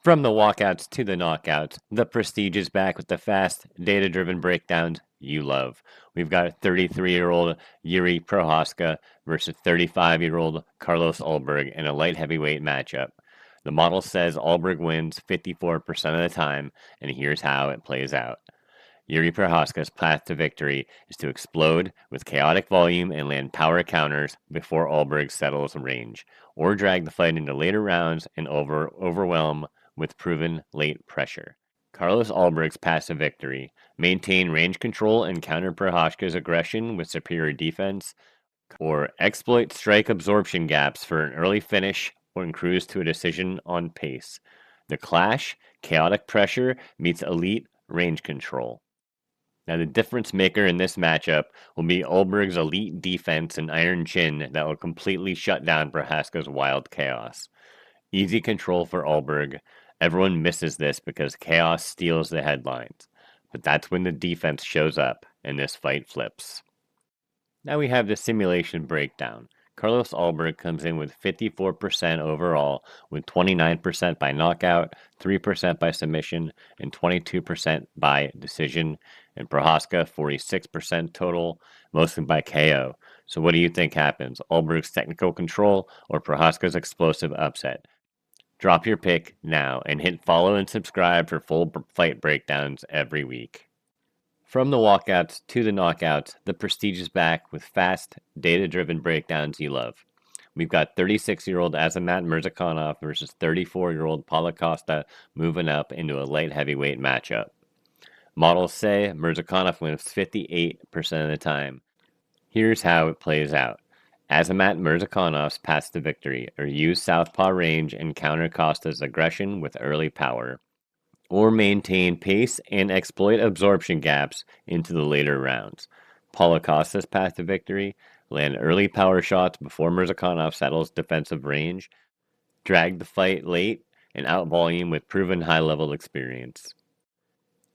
From the walkouts to the knockouts, the Prestige is back with the fast, data-driven breakdowns you love. We've got 33-year-old Jiří Procházka versus 35-year-old Carlos Ulberg in a light heavyweight matchup. The model says Ulberg wins 54% of the time, and here's how it plays out. Jiří Procházka's path to victory is to explode with chaotic volume and land power counters before Ulberg settles range, or drag the fight into later rounds and overwhelm with proven late pressure. Carlos Ulberg's path to victory: maintain range control and counter Procházka's aggression with superior defense, or exploit strike absorption gaps for an early finish or cruise to a decision on pace. The clash: chaotic pressure meets elite range control. Now, the difference maker in this matchup will be Ulberg's elite defense and iron chin that will completely shut down Procházka's wild chaos. Easy control for Ulberg. Everyone misses this because chaos steals the headlines. But that's when the defense shows up and this fight flips. Now we have the simulation breakdown. Carlos Ulberg comes in with 54% overall, with 29% by knockout, 3% by submission, and 22% by decision. And Procházka, 46% total, mostly by KO. So what do you think happens? Ulberg's technical control or Procházka's explosive upset? Drop your pick now and hit follow and subscribe for full fight breakdowns every week. From the walkouts to the knockouts, the Prestige is back with fast, data-driven breakdowns you love. We've got 36-year-old Azamat Murzakanov versus 34-year-old Paulo Costa moving up into a light heavyweight matchup. Models say Murzakanov wins 58% of the time. Here's how it plays out. Azamat Murzakanov's path to victory are use southpaw range and counter Costa's aggression with early power, or maintain pace and exploit absorption gaps into the later rounds. Paulo Costa's path to victory: land early power shots before Murzakanov settles defensive range, drag the fight late, and outvolume with proven high-level experience.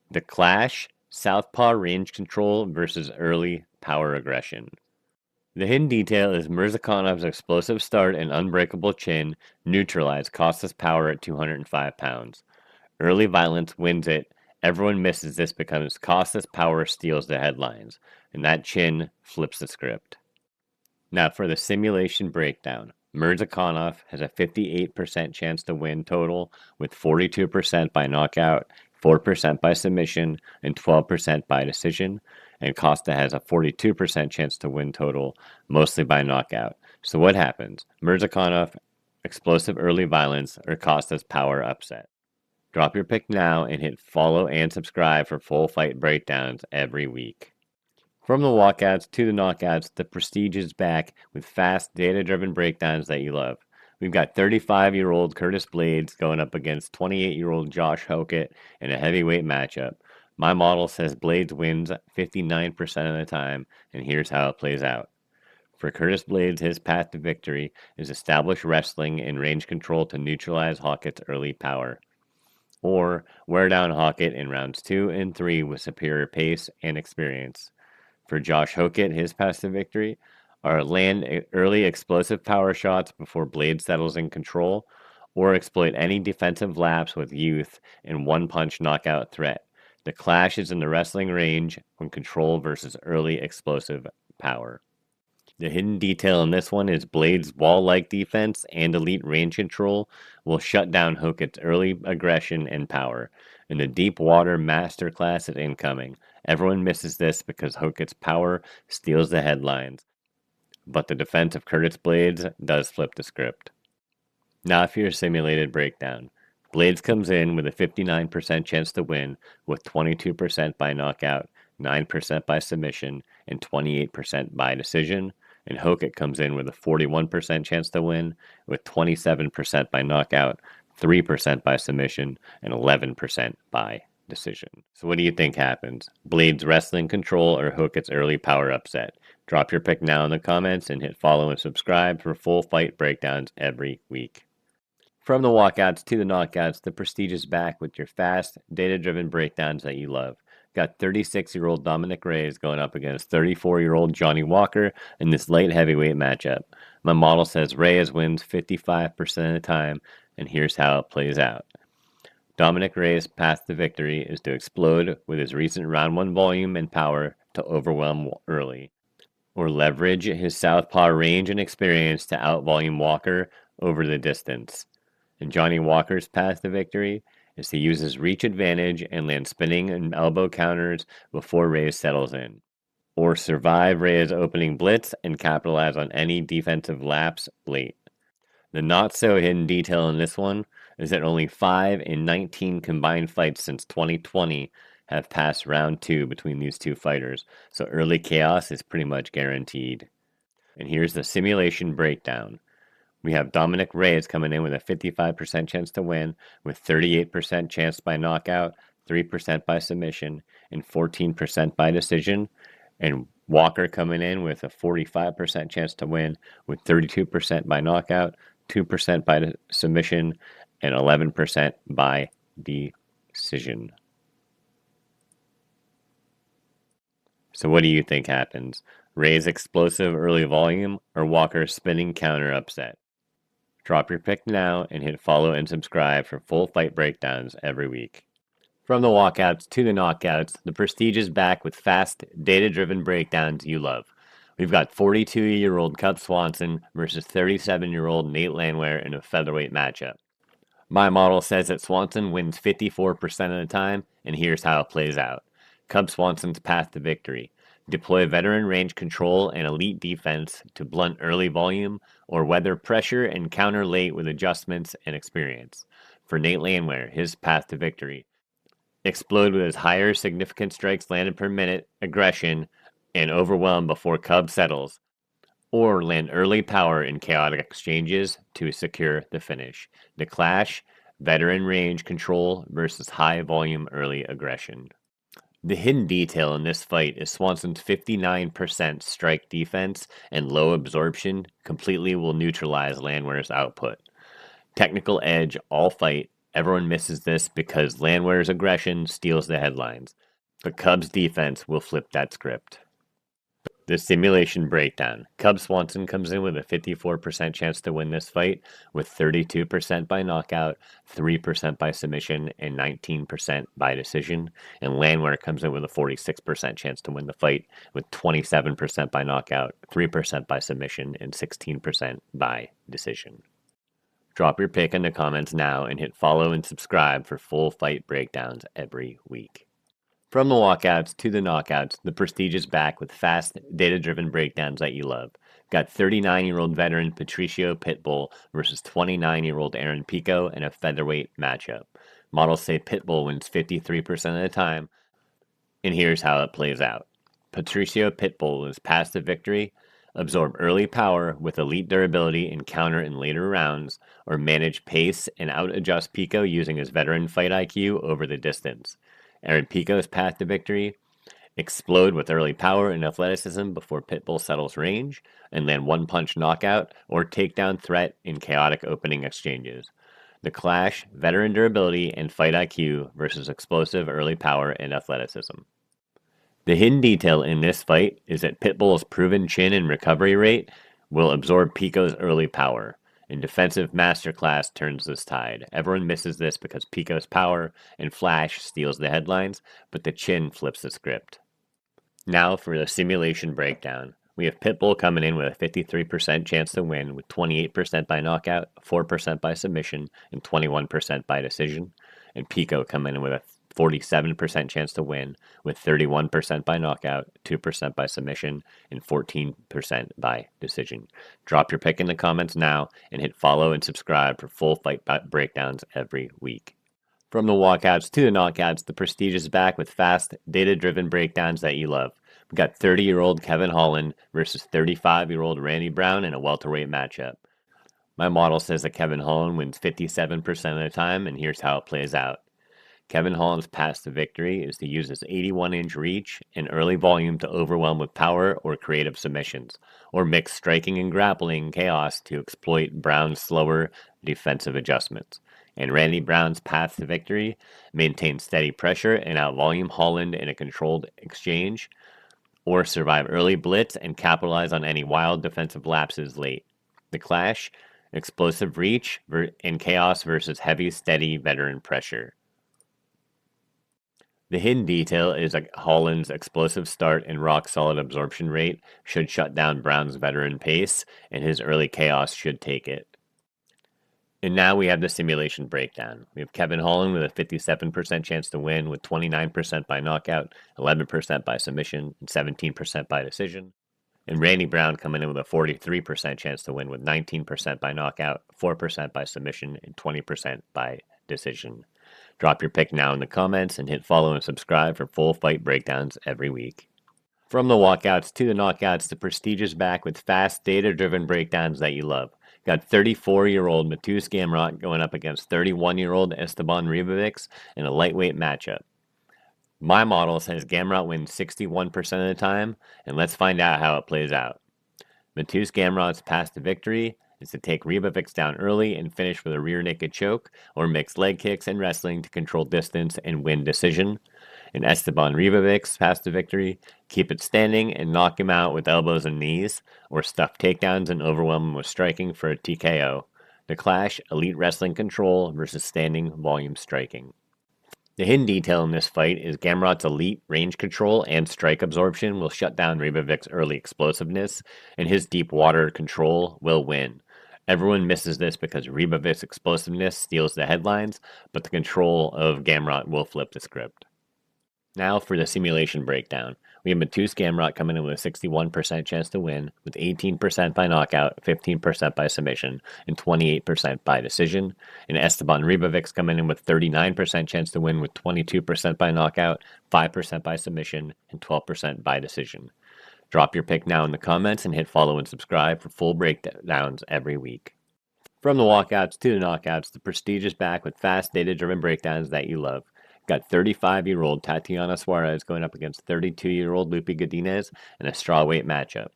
The clash: southpaw range control versus early power aggression. The hidden detail is Murzakanov's explosive start and unbreakable chin neutralize Costa's power at 205 pounds. Early violence wins it. Everyone misses this because Costa's power steals the headlines, and that chin flips the script. Now for the simulation breakdown. Murzakanov has a 58% chance to win total, with 42% by knockout, 4% by submission, and 12% by decision. And Costa has a 42% chance to win total, mostly by knockout. So what happens? Murzakanov, explosive early violence, or Costa's power upset? Drop your pick now and hit follow and subscribe for full fight breakdowns every week. From the walkouts to the knockouts, the Prestige is back with fast, data-driven breakdowns that you love. We've got 35-year-old Curtis Blaydes going up against 28-year-old Josh Hokit in a heavyweight matchup. My model says Blaydes wins 59% of the time, and here's how it plays out. For Curtis Blaydes, his path to victory is establish wrestling and range control to neutralize Hokit's early power, or wear down Hokit in rounds 2 and 3 with superior pace and experience. For Josh Hokit, his path to victory are land early explosive power shots before Blaydes settles in control, or exploit any defensive lapse with youth and one-punch knockout threat. The clash is in the wrestling range when control versus early explosive power. The hidden detail in this one is Blaydes' wall-like defense and elite range control will shut down Hokit's early aggression and power. And the deep water masterclass is incoming. Everyone misses this because Hokit's power steals the headlines. But the defense of Curtis Blaydes does flip the script. Now for your simulated breakdown. Blaydes comes in with a 59% chance to win, with 22% by knockout, 9% by submission, and 28% by decision. And Hokit comes in with a 41% chance to win, with 27% by knockout, 3% by submission, and 11% by decision. So what do you think happens? Blaydes' wrestling control or Hokit's early power upset? Drop your pick now in the comments and hit follow and subscribe for full fight breakdowns every week. From the walkouts to the knockouts, the Prestige is back with your fast, data-driven breakdowns that you love. Got 36-year-old Dominic Reyes going up against 34-year-old Johnny Walker in this light heavyweight matchup. My model says Reyes wins 55% of the time, and here's how it plays out. Dominic Reyes' path to victory is to explode with his recent round 1 volume and power to overwhelm early, or leverage his southpaw range and experience to outvolume Walker over the distance. And Johnny Walker's path to victory is to use his reach advantage and land spinning and elbow counters before Reyes settles in, or survive Reyes' opening blitz and capitalize on any defensive lapse late. The not-so-hidden detail in this one is that only 5 in 19 combined fights since 2020 have passed round 2 between these two fighters, so early chaos is pretty much guaranteed. And here's the simulation breakdown. We have Dominic Reyes coming in with a 55% chance to win, with 38% chance by knockout, 3% by submission, and 14% by decision. And Walker coming in with a 45% chance to win, with 32% by knockout, 2% by submission, and 11% by decision. So what do you think happens? Reyes' explosive early volume or Walker's spinning counter upset? Drop your pick now and hit follow and subscribe for full fight breakdowns every week. From the walkouts to the knockouts, the Prestige is back with fast, data-driven breakdowns you love. We've got 42-year-old Cub Swanson versus 37-year-old Nate Landwehr in a featherweight matchup. My model says that Swanson wins 54% of the time, and here's how it plays out. Cub Swanson's path to victory. Deploy veteran range control and elite defense to blunt early volume, or weather pressure and counter late with adjustments and experience. For Nate Landwehr, his path to victory. Explode with his higher significant strikes landed per minute, aggression, and overwhelm before Cub settles, or land early power in chaotic exchanges to secure the finish. The clash, veteran range control versus high volume early aggression. The hidden detail in this fight is Swanson's 59% strike defense and low absorption completely will neutralize Landwehr's output. Technical edge all fight. Everyone misses this because Landwehr's aggression steals the headlines. But Cubs' defense will flip that script. The simulation breakdown. Cub Swanson comes in with a 54% chance to win this fight, with 32% by knockout, 3% by submission, and 19% by decision. And Landwehr comes in with a 46% chance to win the fight, with 27% by knockout, 3% by submission, and 16% by decision. Drop your pick in the comments now and hit follow and subscribe for full fight breakdowns every week. From the walkouts to the knockouts, the Prestige is back with fast, data-driven breakdowns that you love. Got 39-year-old veteran Patricio Pitbull versus 29-year-old Aaron Pico in a featherweight matchup. Models say Pitbull wins 53% of the time, and here's how it plays out. Patricio Pitbull is past the victory, absorb early power with elite durability and counter in later rounds, or manage pace and out-adjust Pico using his veteran fight IQ over the distance. Aaron Pico's path to victory, explode with early power and athleticism before Pitbull settles range, and land one-punch knockout or takedown threat in chaotic opening exchanges. The clash, veteran durability and fight IQ versus explosive early power and athleticism. The hidden detail in this fight is that Pitbull's proven chin and recovery rate will absorb Pico's early power. And defensive masterclass turns this tide. Everyone misses this because Pico's power and flash steals the headlines, but the chin flips the script. Now for the simulation breakdown. We have Pitbull coming in with a 53% chance to win, with 28% by knockout, 4% by submission, and 21% by decision. And Pico coming in with a 47% chance to win, with 31% by knockout, 2% by submission, and 14% by decision. Drop your pick in the comments now and hit follow and subscribe for full fight breakdowns every week. From the walkouts to the knockouts, the Prestige is back with fast, data-driven breakdowns that you love. We've got 30-year-old Kevin Holland versus 35-year-old Randy Brown in a welterweight matchup. My model says that Kevin Holland wins 57% of the time, and here's how it plays out. Kevin Holland's path to victory is to use his 81-inch reach and early volume to overwhelm with power or creative submissions, or mix striking and grappling chaos to exploit Brown's slower defensive adjustments. And Randy Brown's path to victory maintains steady pressure and outvolume Holland in a controlled exchange, or survive early blitz and capitalize on any wild defensive lapses late. The clash, explosive reach and chaos versus heavy, steady veteran pressure. The hidden detail is that Holland's explosive start and rock-solid absorption rate should shut down Brown's veteran pace, and his early chaos should take it. And now we have the simulation breakdown. We have Kevin Holland with a 57% chance to win, with 29% by knockout, 11% by submission, and 17% by decision. And Randy Brown coming in with a 43% chance to win, with 19% by knockout, 4% by submission, and 20% by decision. Drop your pick now in the comments and hit follow and subscribe for full fight breakdowns every week. From the walkouts to the knockouts, the prestige is back with fast, data-driven breakdowns that you love. Got 34-year-old Mateusz Gamrot going up against 31-year-old Esteban Ribovics in a lightweight matchup. My model says Gamrot wins 61% of the time, and let's find out how it plays out. Mateusz Gamrot's path to victory is to take Ribovics down early and finish with a rear naked choke, or mix leg kicks and wrestling to control distance and win decision. In Esteban Ribovics' path to victory, keep it standing and knock him out with elbows and knees, or stuff takedowns and overwhelm him with striking for a TKO. The clash, elite wrestling control versus standing volume striking. The hidden detail in this fight is Gamrot's elite range control and strike absorption will shut down Ribovics' early explosiveness, and his deep water control will win. Everyone misses this because Ribovics' explosiveness steals the headlines, but the control of Gamrot will flip the script. Now for the simulation breakdown. We have Mateusz Gamrot coming in with a 61% chance to win, with 18% by knockout, 15% by submission, and 28% by decision. And Esteban Ribovics coming in with 39% chance to win, with 22% by knockout, 5% by submission, and 12% by decision. Drop your pick now in the comments and hit follow and subscribe for full breakdowns every week. From the walkouts to the knockouts, the prestige is back with fast, data-driven breakdowns that you love. Got 35-year-old Tatiana Suarez going up against 32-year-old Lupi Godinez in a strawweight matchup.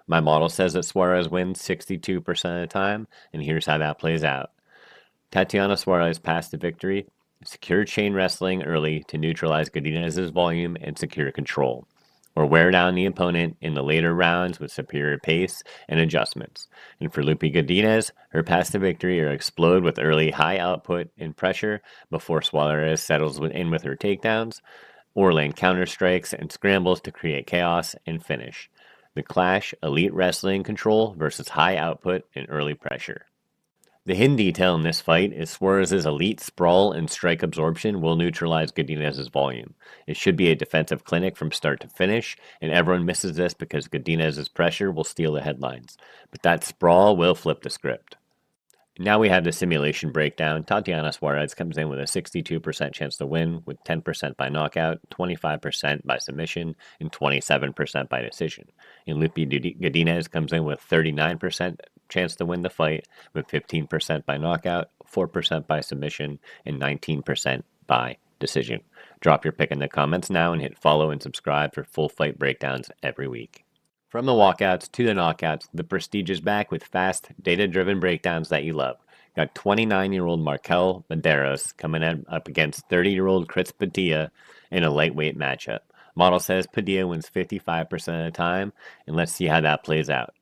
My model says that Suarez wins 62% of the time, and here's how that plays out. Tatiana Suarez passed to victory, secure chain wrestling early to neutralize Godinez's volume and secure control, or wear down the opponent in the later rounds with superior pace and adjustments. And for Lupi Godinez, her path to victory are explode with early high output and pressure before Suarez settles in with her takedowns, or land counter strikes and scrambles to create chaos and finish. The clash, elite wrestling control versus high output and early pressure. The hidden detail in this fight is Suarez's elite sprawl and strike absorption will neutralize Godinez's volume. It should be a defensive clinic from start to finish, and everyone misses this because Godinez's pressure will steal the headlines. But that sprawl will flip the script. Now we have the simulation breakdown. Tatiana Suarez comes in with a 62% chance to win, with 10% by knockout, 25% by submission, and 27% by decision. And Lupi Godinez comes in with 39% chance to win the fight, with 15% by knockout, 4% by submission, and 19% by decision. Drop your pick in the comments now and hit follow and subscribe for full fight breakdowns every week. From the walkouts to the knockouts, the prestige is back with fast, data-driven breakdowns that you love. Got 29-year-old Markel Medeiros coming up against 30-year-old Chris Padilla in a lightweight matchup. Model says Padilla wins 55% of the time, and let's see how that plays out.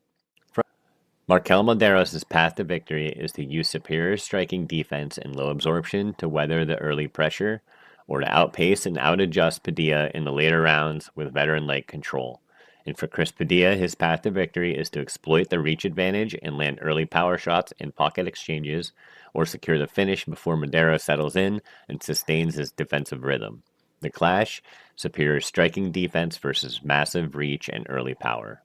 Markel Medeiros' path to victory is to use superior striking defense and low absorption to weather the early pressure, or to outpace and outadjust Padilla in the later rounds with veteran-like control. And for Chris Padilla, his path to victory is to exploit the reach advantage and land early power shots and pocket exchanges, or secure the finish before Medeiros settles in and sustains his defensive rhythm. The clash, superior striking defense versus massive reach and early power.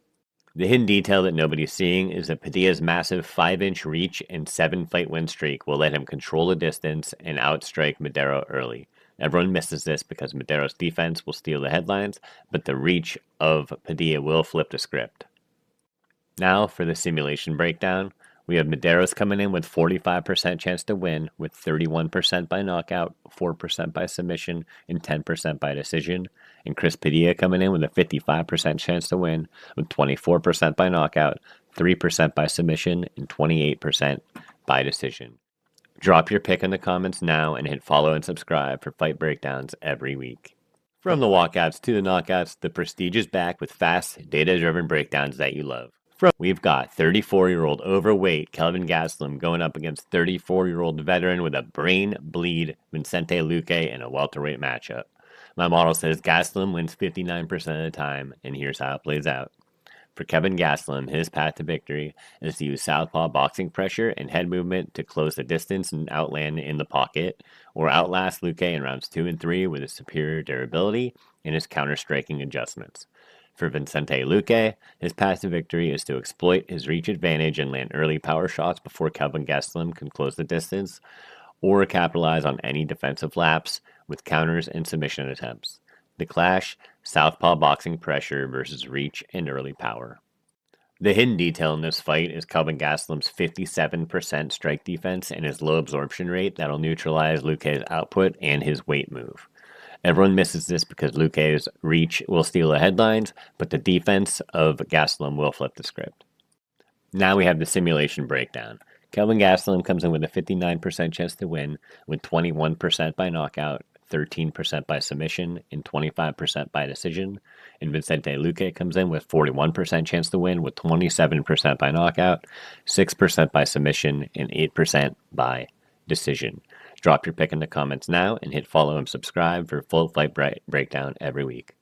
The hidden detail that nobody's seeing is that Padilla's massive 5-inch reach and 7-fight win streak will let him control the distance and outstrike Medeiros early. Everyone misses this because Medeiros' defense will steal the headlines, but the reach of Padilla will flip the script. Now for the simulation breakdown. We have Medeiros coming in with 45% chance to win, with 31% by knockout, 4% by submission, and 10% by decision. And Chris Padilla coming in with a 55% chance to win, with 24% by knockout, 3% by submission, and 28% by decision. Drop your pick in the comments now and hit follow and subscribe for fight breakdowns every week. From the walkouts to the knockouts, the prestige is back with fast, data-driven breakdowns that you love. We've got 34-year-old overweight Kelvin Gastelum going up against 34-year-old veteran with a brain bleed Vicente Luque in a welterweight matchup. My model says Gastelum wins 59% of the time, and here's how it plays out. For Kevin Gastelum, his path to victory is to use southpaw boxing pressure and head movement to close the distance and outland in the pocket, or outlast Luque in rounds 2 and 3 with his superior durability and his counter-striking adjustments. For Vicente Luque, his path to victory is to exploit his reach advantage and land early power shots before Kevin Gastelum can close the distance, or capitalize on any defensive lapse with counters and submission attempts. The clash, southpaw boxing pressure versus reach and early power. The hidden detail in this fight is Kelvin Gastelum's 57% strike defense and his low absorption rate that'll neutralize Luque's output and his weight move. Everyone misses this because Luque's reach will steal the headlines, but the defense of Gastelum will flip the script. Now we have the simulation breakdown. Kelvin Gastelum comes in with a 59% chance to win, with 21% by knockout, 13% by submission, and 25% by decision. And Vicente Luque comes in with 41% chance to win, with 27% by knockout, 6% by submission, and 8% by decision. Drop your pick in the comments now and hit follow and subscribe for full fight breakdown every week.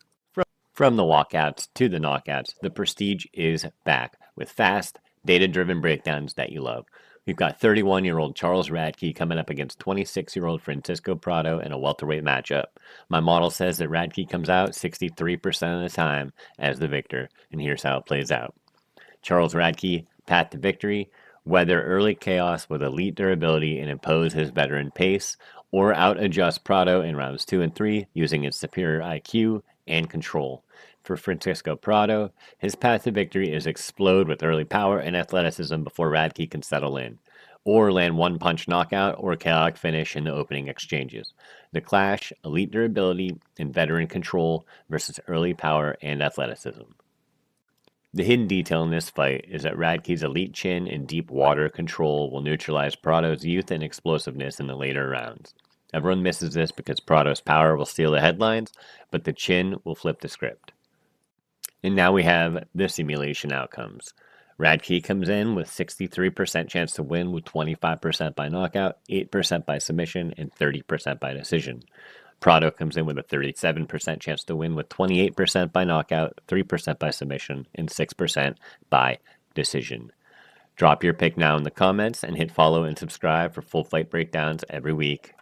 From the walkouts to the knockouts, the Prestige is back with fast, data-driven breakdowns that you love. We've got 31-year-old Charles Radke coming up against 26-year-old Francisco Prado in a welterweight matchup. My model says that Radke comes out 63% of the time as the victor, and here's how it plays out. Charles Radke, path to victory, weather early chaos with elite durability and impose his veteran pace, or out-adjust Prado in rounds 2 and 3 using his superior IQ and control. For Francisco Prado, his path to victory is explode with early power and athleticism before Radke can settle in, or land one-punch knockout or chaotic finish in the opening exchanges. The clash, elite durability and veteran control versus early power and athleticism. The hidden detail in this fight is that Radke's elite chin and deep water control will neutralize Prado's youth and explosiveness in the later rounds. Everyone misses this because Prado's power will steal the headlines, but the chin will flip the script. And now we have the simulation outcomes. Radke comes in with 63% chance to win with 25% by knockout, 8% by submission, and 30% by decision. Prado comes in with a 37% chance to win with 28% by knockout, 3% by submission, and 6% by decision. Drop your pick now in the comments and hit follow and subscribe for full fight breakdowns every week.